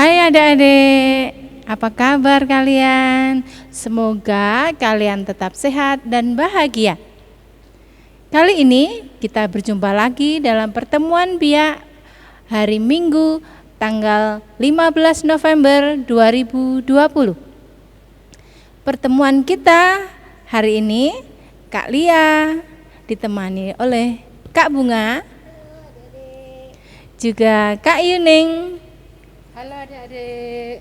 Hai adik-adik, apa kabar kalian? Semoga kalian tetap sehat dan bahagia. Kali ini kita berjumpa lagi dalam pertemuan biak hari Minggu tanggal 15 November 2020. Pertemuan kita hari ini Kak Lia ditemani oleh Kak Bunga, juga Kak Yuning. Halo adik-adik.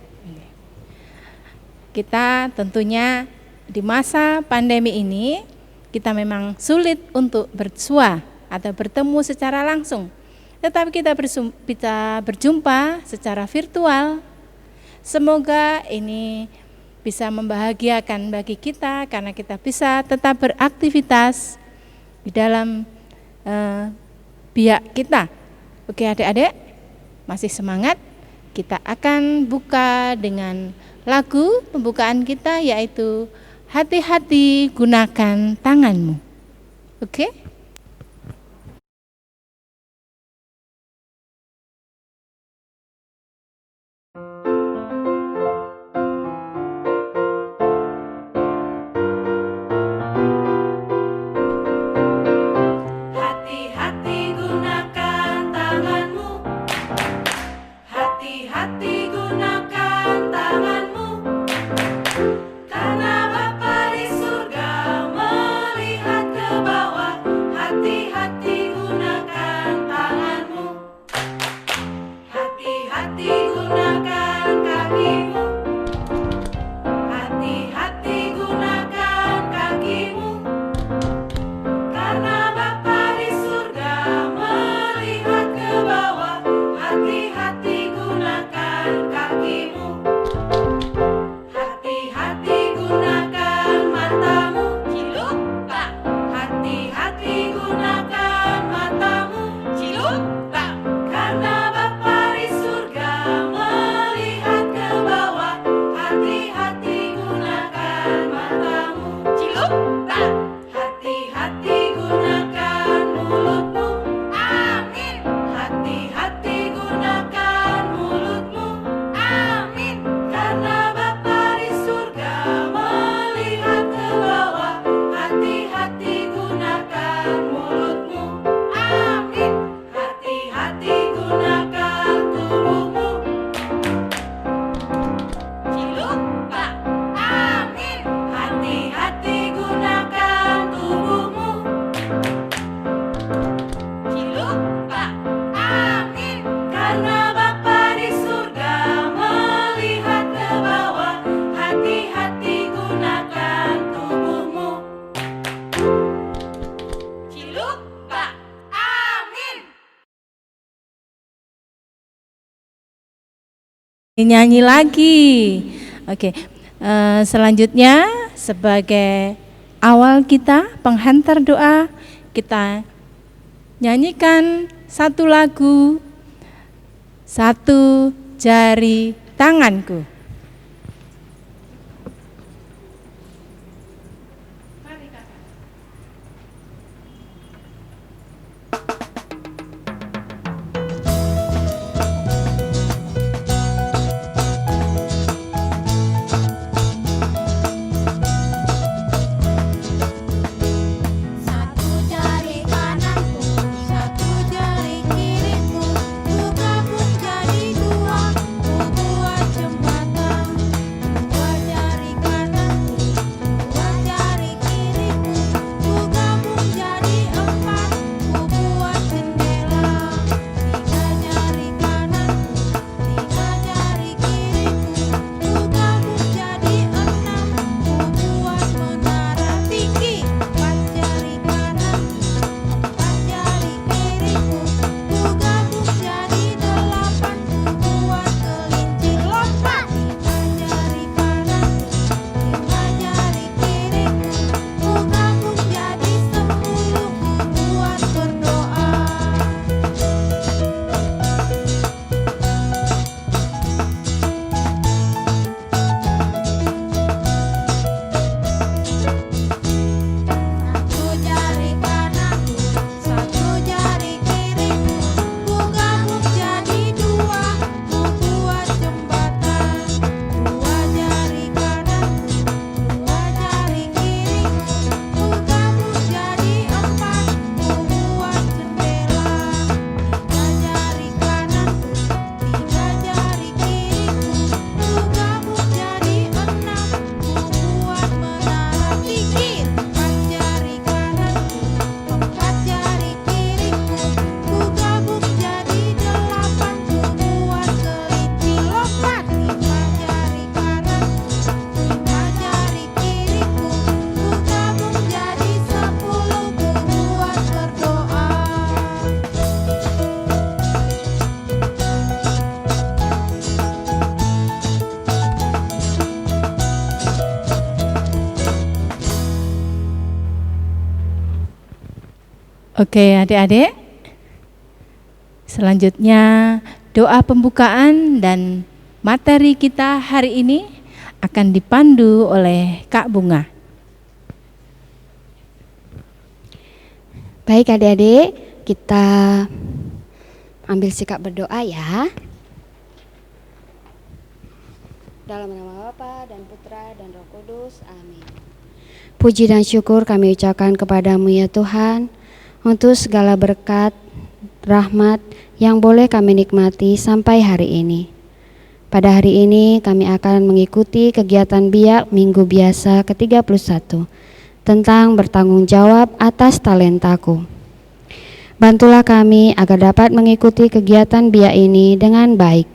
Kita tentunya di masa pandemi ini kita memang sulit untuk bersua atau bertemu secara langsung. Tetapi kita bisa berjumpa secara virtual. Semoga ini bisa membahagiakan bagi kita karena kita bisa tetap beraktivitas di dalam biak kita. Oke adik-adik, masih semangat? Kita akan buka dengan lagu pembukaan kita yaitu Hati-hati gunakan tanganmu. Oke? Hati-hati gunakan tanganmu. Hati-hati gunakan tanganmu. Karena Bapa di surga melihat ke bawah. Hati-hati gunakan tanganmu. Hati-hati gunakan kakimu. Hati-hati gunakan kakimu. Karena Bapa di surga melihat ke bawah. Hati-hati gunakan kakimu. Hati-hati gunakan matamu. Ciluk tak. Hati-hati gunakan matamu. Ciluk tak. Karena Bapa di surga melihat ke bawah. Hati-hati gunakan matamu. Ciluk tak. Hati-hati gunakan mulutmu. Amin. Hati-hati gunakan mulutmu. Amin. Karena Bapa di surga melihat ke bawah. Hati-hati gunakan mulutmu. Amin. Hati-hati gunakan tubuhmu. Ciluk tak. Amin. Hati-hati gunakan tubuhmu. Ciluk tak. Amin. Karena Bapa di surga melihat ke bawah. Hati-hati gunakan tubuhmu. Ciluk tak. Amin. Nyanyi lagi. Oke. Selanjutnya sebagai awal kita penghantar doa, kita nyanyikan satu lagu, Satu Jari Tanganku. Satu jari kananku, satu jari kiriku, ku gabung jadi dua, ku buat jembatan. Oke, adik-adik. Selanjutnya doa pembukaan dan materi kita hari ini akan dipandu oleh Kak Bunga. Baik adik-adik, kita ambil sikap berdoa ya. Dalam nama Bapa dan Putra dan Roh Kudus, amin. Puji dan syukur kami ucapkan kepadamu ya Tuhan, untuk segala berkat, rahmat yang boleh kami nikmati sampai hari ini. Pada hari ini kami akan mengikuti kegiatan biak minggu biasa ke-31 tentang bertanggung jawab atas talentaku. Bantulah kami agar dapat mengikuti kegiatan biak ini dengan baik,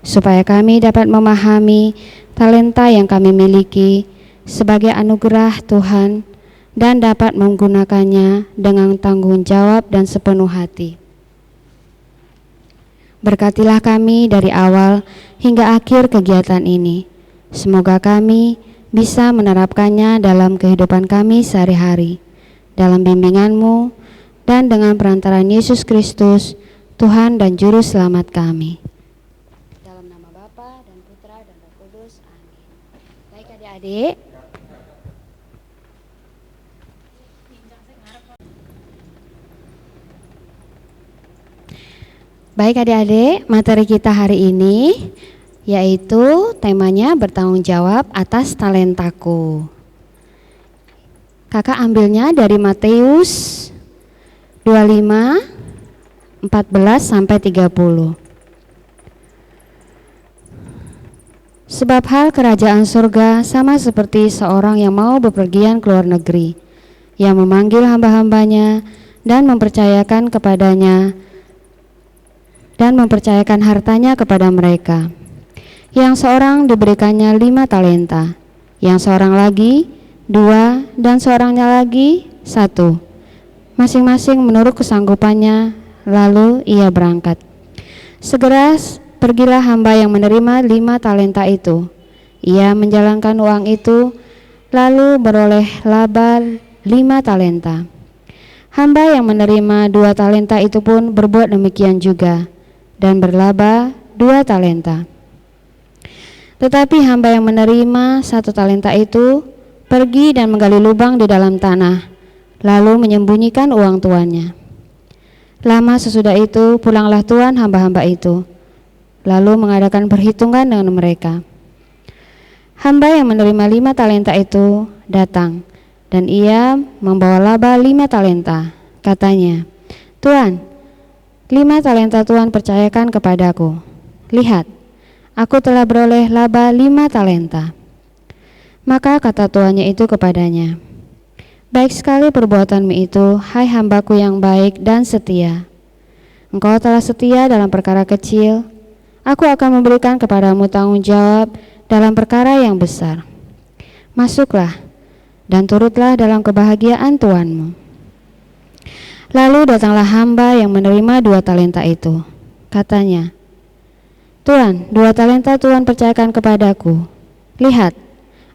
supaya kami dapat memahami talenta yang kami miliki sebagai anugerah Tuhan dan dapat menggunakannya dengan tanggung jawab dan sepenuh hati. Berkatilah kami dari awal hingga akhir kegiatan ini. Semoga kami bisa menerapkannya dalam kehidupan kami sehari-hari, dalam bimbingan-Mu dan dengan perantaraan Yesus Kristus, Tuhan dan Juru Selamat kami. Dalam nama Bapa dan Putra dan Roh Kudus, amin. Baik adik-adik. Baik adik-adik, materi kita hari ini yaitu temanya bertanggung jawab atas talentaku. Kakak ambilnya dari Matius 25, 14 sampai 30. Sebab hal kerajaan surga sama seperti seorang yang mau bepergian ke luar negeri, yang memanggil hamba-hambanya dan mempercayakan hartanya kepada mereka. Yang seorang diberikannya 5 talenta, yang seorang lagi 2, dan seorangnya lagi 1, masing-masing menurut kesanggupannya. Lalu ia berangkat. Segera pergilah hamba yang menerima 5 talenta itu. Ia menjalankan uang itu, lalu beroleh laba 5 talenta. Hamba yang menerima 2 talenta itu pun berbuat demikian juga, dan berlaba 2 talenta. Tetapi hamba yang menerima 1 talenta itu pergi dan menggali lubang di dalam tanah, lalu menyembunyikan uang tuannya. Lama sesudah itu pulanglah tuan hamba-hamba itu, lalu mengadakan perhitungan dengan mereka. Hamba yang menerima 5 talenta itu datang, dan ia membawa laba 5 talenta. Katanya, "Tuan, 5 talenta Tuhan percayakan kepadaku. Lihat, aku telah beroleh laba 5 talenta. Maka kata tuannya itu kepadanya, "Baik sekali perbuatanmu itu, hai hambaku yang baik dan setia. Engkau telah setia dalam perkara kecil, aku akan memberikan kepadamu tanggung jawab dalam perkara yang besar. Masuklah dan turutlah dalam kebahagiaan tuanmu." Lalu datanglah hamba yang menerima 2 talenta itu. Katanya, "Tuan, 2 talenta Tuhan percayakan kepadaku. Lihat,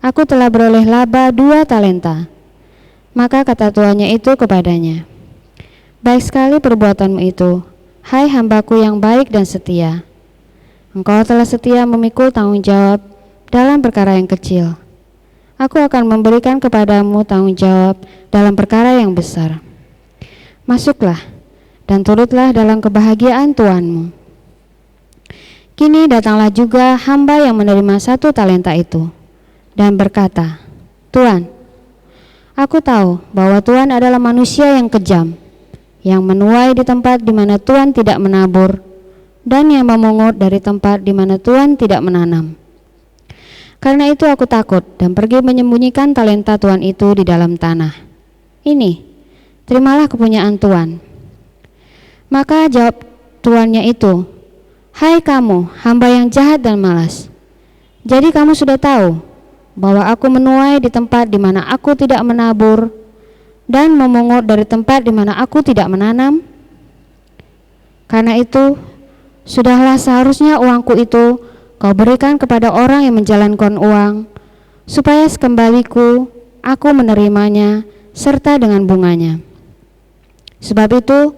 aku telah beroleh laba 2 talenta. Maka kata tuannya itu kepadanya, "Baik sekali perbuatanmu itu, hai hambaku yang baik dan setia. Engkau telah setia memikul tanggung jawab dalam perkara yang kecil. Aku akan memberikan kepadamu tanggung jawab dalam perkara yang besar. Masuklah dan turutlah dalam kebahagiaan tuanmu." Kini datanglah juga hamba yang menerima 1 talenta itu dan berkata, "Tuan, aku tahu bahwa Tuhan adalah manusia yang kejam, yang menuai di tempat di mana Tuhan tidak menabur, dan yang memungut dari tempat di mana Tuhan tidak menanam. Karena itu aku takut dan pergi menyembunyikan talenta Tuhan itu di dalam tanah. Ini, terimalah kepunyaan Tuhan." Maka jawab tuannya itu, "Hai kamu, hamba yang jahat dan malas. Jadi kamu sudah tahu bahwa aku menuai di tempat di mana aku tidak menabur dan memungut dari tempat di mana aku tidak menanam. Karena itu, sudahlah seharusnya uangku itu kau berikan kepada orang yang menjalankan uang, supaya sekembaliku aku menerimanya serta dengan bunganya. Sebab itu,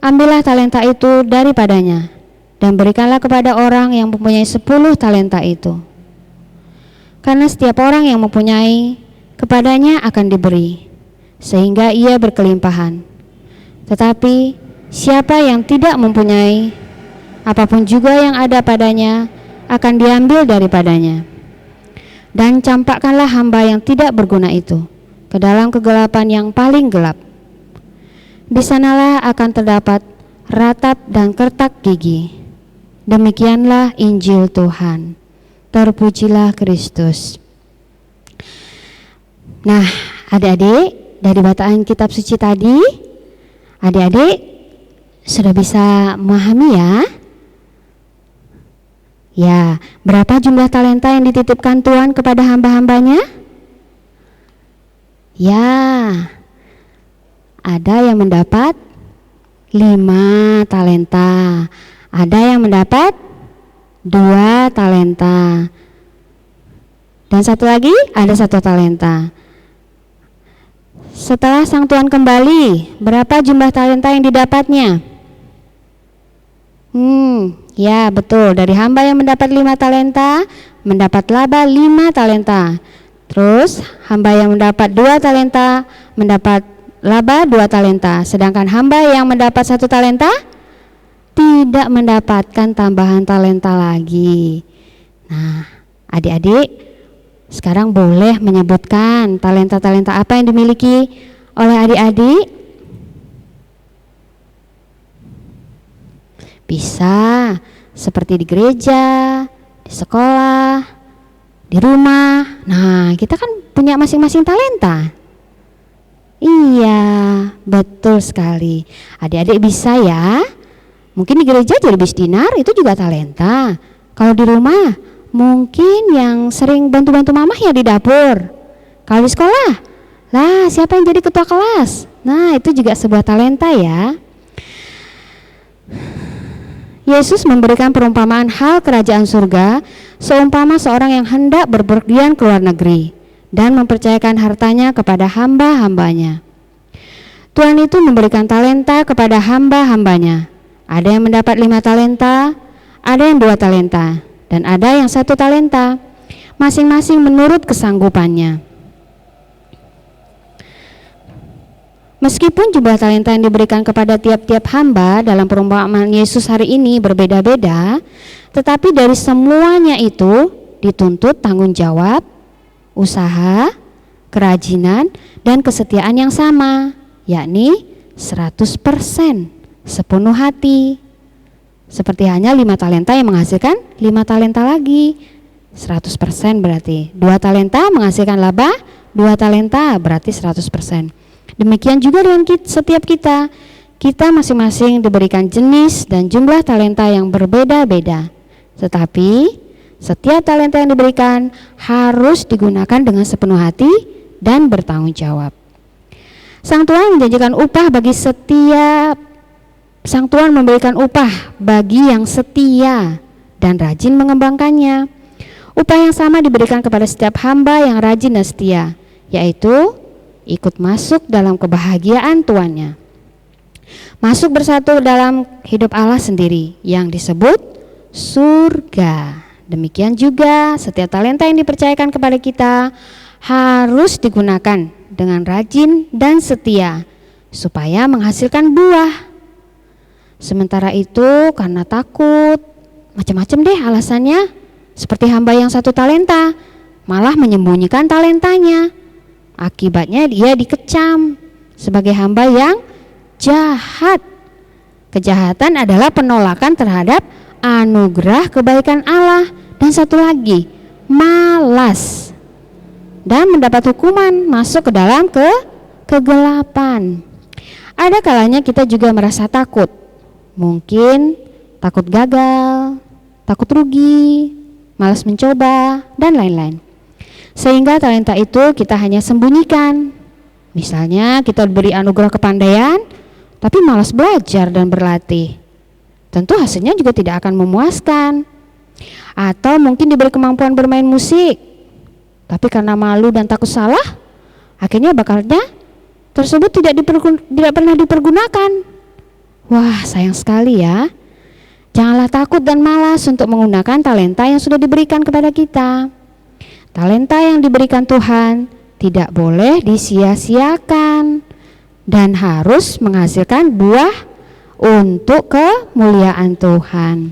ambillah talenta itu daripadanya dan berikanlah kepada orang yang mempunyai 10 talenta itu. Karena setiap orang yang mempunyai, kepadanya akan diberi, sehingga ia berkelimpahan. Tetapi siapa yang tidak mempunyai, apapun juga yang ada padanya akan diambil daripadanya. Dan campakkanlah hamba yang tidak berguna itu ke dalam kegelapan yang paling gelap. Di sanalah akan terdapat ratap dan kertak gigi. Demikianlah Injil Tuhan. Terpujilah Kristus. Nah, adik-adik, dari bacaan kitab suci tadi, adik-adik sudah bisa memahami ya? Ya, berapa jumlah talenta yang dititipkan Tuhan kepada hamba-hambanya? Ya, ada yang mendapat 5 talenta, ada yang mendapat 2 talenta, dan satu lagi ada 1 talenta. Setelah sang Tuhan kembali, berapa jumlah talenta yang didapatnya? Ya betul, dari hamba yang mendapat 5 talenta, mendapat laba 5 talenta. Terus hamba yang mendapat 2 talenta, mendapat laba 2 talenta. Sedangkan hamba yang mendapat 1 talenta, tidak mendapatkan tambahan talenta lagi. Nah, adik-adik sekarang boleh menyebutkan talenta-talenta apa yang dimiliki oleh adik-adik? Bisa seperti di gereja, di sekolah, di rumah. Nah, kita kan punya masing-masing talenta. Iya, betul sekali. Adik-adik bisa ya. Mungkin di gereja jadi bis dinar itu juga talenta. Kalau di rumah mungkin yang sering bantu-bantu mamah ya di dapur. Kalau di sekolah, lah siapa yang jadi ketua kelas? Nah, itu juga sebuah talenta ya. Yesus memberikan perumpamaan hal kerajaan surga seumpama seorang yang hendak berpergian ke luar negeri dan mempercayakan hartanya kepada hamba-hambanya. Tuhan itu memberikan talenta kepada hamba-hambanya. Ada yang mendapat 5 talenta, ada yang 2 talenta, dan ada yang 1 talenta, masing-masing menurut kesanggupannya. Meskipun jumlah talenta yang diberikan kepada tiap-tiap hamba dalam perumpamaan Yesus hari ini berbeda-beda, tetapi dari semuanya itu dituntut tanggung jawab, usaha, kerajinan, dan kesetiaan yang sama, yakni 100%, sepenuh hati. Seperti hanya 5 talenta yang menghasilkan 5 talenta lagi, 100% berarti. 2 talenta menghasilkan laba, 2 talenta berarti 100%. Demikian juga dengan setiap kita. Kita masing-masing diberikan jenis dan jumlah talenta yang berbeda-beda. Tetapi setiap talenta yang diberikan harus digunakan dengan sepenuh hati dan bertanggung jawab. Sang Tuhan menjanjikan upah bagi Sang Tuhan memberikan upah bagi yang setia dan rajin mengembangkannya. Upah yang sama diberikan kepada setiap hamba yang rajin dan setia, yaitu ikut masuk dalam kebahagiaan tuannya. Masuk bersatu dalam hidup Allah sendiri yang disebut surga. Demikian juga setiap talenta yang dipercayakan kepada kita harus digunakan dengan rajin dan setia supaya menghasilkan buah. Sementara itu karena takut, macam-macam deh alasannya, seperti hamba yang 1 talenta malah menyembunyikan talentanya. Akibatnya dia dikecam sebagai hamba yang jahat. Kejahatan adalah penolakan terhadap anugerah kebaikan Allah. Dan satu lagi, malas dan mendapat hukuman, masuk ke dalam kegelapan. Ada kalanya kita juga merasa takut. Mungkin takut gagal, takut rugi, malas mencoba, dan lain-lain. Sehingga talenta itu kita hanya sembunyikan. Misalnya kita diberi anugerah kepandaian, tapi malas belajar dan berlatih. Tentu hasilnya juga tidak akan memuaskan. Atau mungkin diberi kemampuan bermain musik, tapi karena malu dan takut salah, akhirnya bakalnya tersebut tidak pernah dipergunakan. Wah, sayang sekali ya. Janganlah takut dan malas untuk menggunakan talenta yang sudah diberikan kepada kita. Talenta yang diberikan Tuhan tidak boleh disia-siakan dan harus menghasilkan buah untuk kemuliaan Tuhan.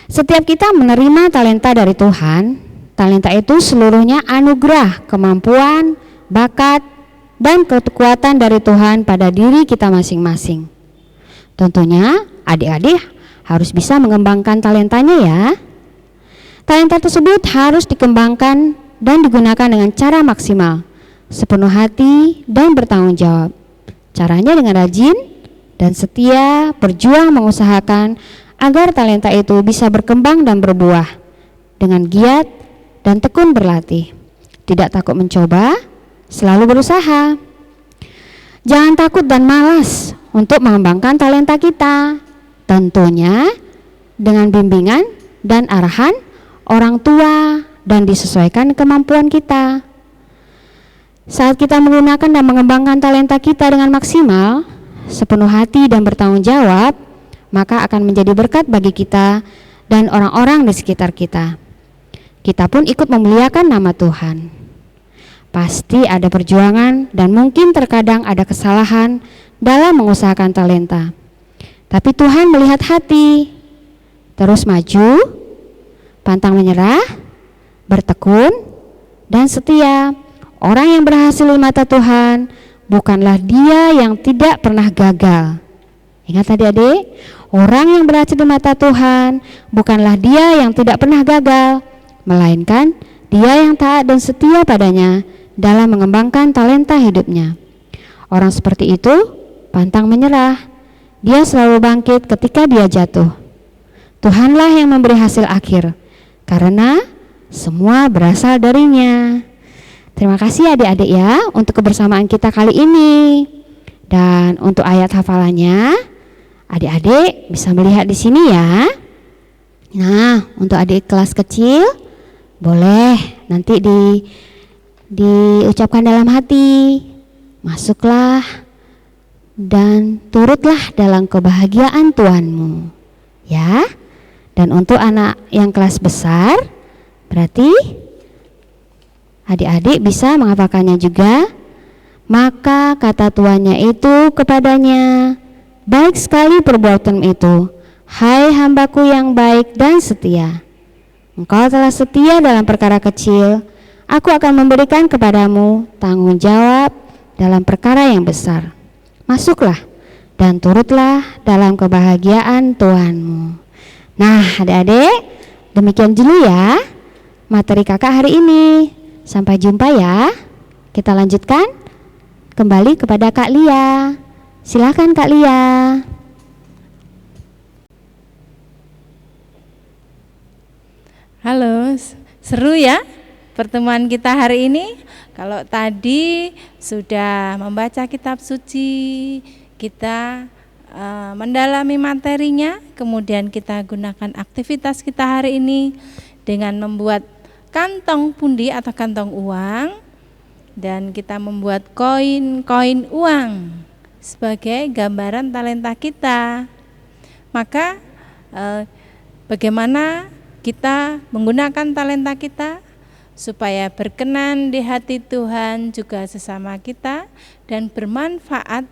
Setiap kita menerima talenta dari Tuhan, talenta itu seluruhnya anugerah, kemampuan, bakat, dan kekuatan dari Tuhan pada diri kita masing-masing. Tentunya adik-adik harus bisa mengembangkan talentanya ya. Talenta tersebut harus dikembangkan dan digunakan dengan cara maksimal, sepenuh hati dan bertanggung jawab. Caranya dengan rajin dan setia berjuang mengusahakan agar talenta itu bisa berkembang dan berbuah dengan giat dan tekun berlatih. Tidak takut mencoba, selalu berusaha. Jangan takut dan malas untuk mengembangkan talenta kita. Tentunya dengan bimbingan dan arahan orang tua dan disesuaikan kemampuan kita. Saat kita menggunakan dan mengembangkan talenta kita dengan maksimal, sepenuh hati dan bertanggung jawab, maka akan menjadi berkat bagi kita dan orang-orang di sekitar kita. Kita pun ikut memuliakan nama Tuhan. Pasti ada perjuangan dan mungkin terkadang ada kesalahan dalam mengusahakan talenta. Tapi Tuhan melihat hati. Terus maju, pantang menyerah, bertekun, dan setia. Orang yang berhasil di mata Tuhan bukanlah dia yang tidak pernah gagal. Ingat adik-adik, orang yang berhasil di mata Tuhan bukanlah dia yang tidak pernah gagal, melainkan dia yang taat dan setia padanya dalam mengembangkan talenta hidupnya. Orang seperti itu pantang menyerah. Dia selalu bangkit ketika dia jatuh. Tuhanlah yang memberi hasil akhir, karena semua berasal darinya. Terima kasih adik-adik ya untuk kebersamaan kita kali ini. Dan untuk ayat hafalannya, adik-adik bisa melihat di sini ya. Nah, untuk adik kelas kecil, boleh nanti diucapkan dalam hati. Masuklah dan turutlah dalam kebahagiaan Tuhanmu. Ya. Dan untuk anak yang kelas besar, berarti adik-adik bisa menghafalkannya juga. Maka kata tuannya itu kepadanya, baik sekali perbuatan itu, hai hambaku yang baik dan setia. Engkau telah setia dalam perkara kecil, aku akan memberikan kepadamu tanggung jawab dalam perkara yang besar. Masuklah dan turutlah dalam kebahagiaan Tuhanmu. Nah adik-adik, demikian dulu ya materi kakak hari ini. Sampai jumpa ya. Kita lanjutkan kembali kepada Kak Lia. Silakan Kak Lia. Halo, seru ya pertemuan kita hari ini. Kalau tadi sudah membaca kitab suci, kita mendalami materinya, kemudian kita gunakan aktivitas kita hari ini dengan membuat kantong pundi atau kantong uang, dan kita membuat koin uang sebagai gambaran talenta kita. Maka bagaimana kita menggunakan talenta kita supaya berkenan di hati Tuhan juga sesama kita dan bermanfaat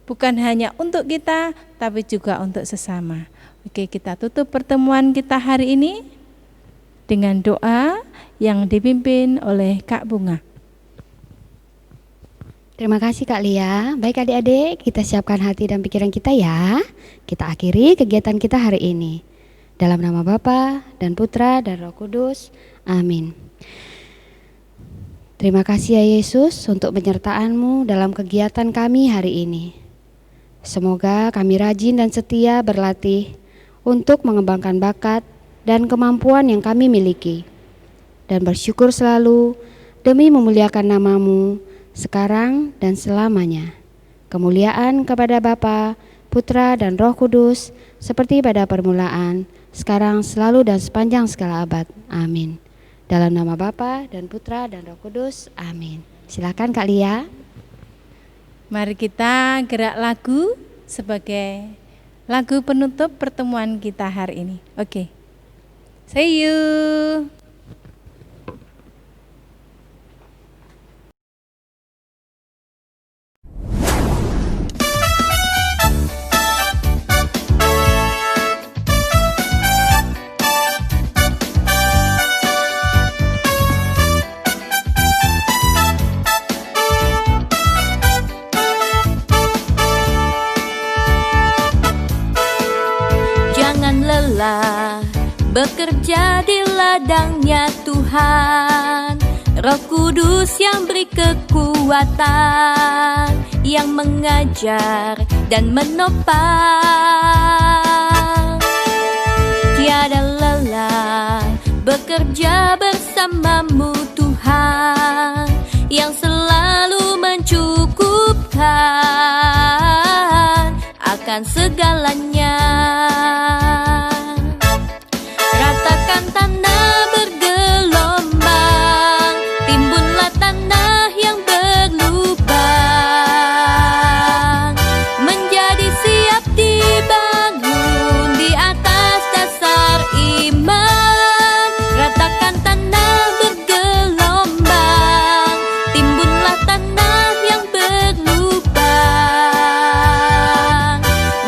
bukan hanya untuk kita tapi juga untuk sesama. Oke, kita tutup pertemuan kita hari ini dengan doa yang dipimpin oleh Kak Bunga. Terima kasih Kak Lia. Baik adik-adik, kita siapkan hati dan pikiran kita ya. Kita akhiri kegiatan kita hari ini. Dalam nama Bapa dan Putra dan Roh Kudus. Amin. Terima kasih ya Yesus untuk penyertaan-Mu dalam kegiatan kami hari ini. Semoga kami rajin dan setia berlatih untuk mengembangkan bakat dan kemampuan yang kami miliki. Dan bersyukur selalu demi memuliakan nama-Mu sekarang dan selamanya. Kemuliaan kepada Bapa, Putra dan Roh Kudus seperti pada permulaan, sekarang, selalu dan sepanjang segala abad. Amin. Dalam nama Bapa dan Putra dan Roh Kudus. Amin. Silakan Kak Lia. Mari kita gerak lagu sebagai lagu penutup pertemuan kita hari ini. Oke. See you. Jangan lelah bekerja di ladangnya Tuhan. Roh Kudus yang beri kekuatan, yang mengajar dan menopang. Tiada lelah bekerja bersamamu Tuhan, yang selalu mencukupkan akan segalanya. Ratakan tanah bergelombang, timbunlah tanah yang berlubang, menjadi siap dibangun di atas dasar iman. Ratakan tanah bergelombang, timbunlah tanah yang berlubang,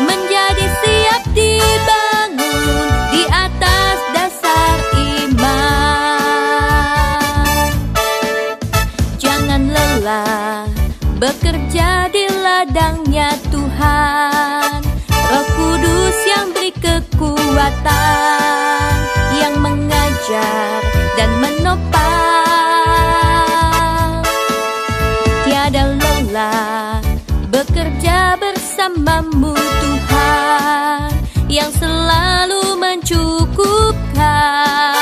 menjadi siap dibangun di atas dasar iman. Jangan lelah bekerja di ladangnya Tuhan. Roh Kudus yang beri kekuatan, yang mengajar dan menopang. Tiada lelah bekerja bersamamu Tuhan, yang selalu mencukupkan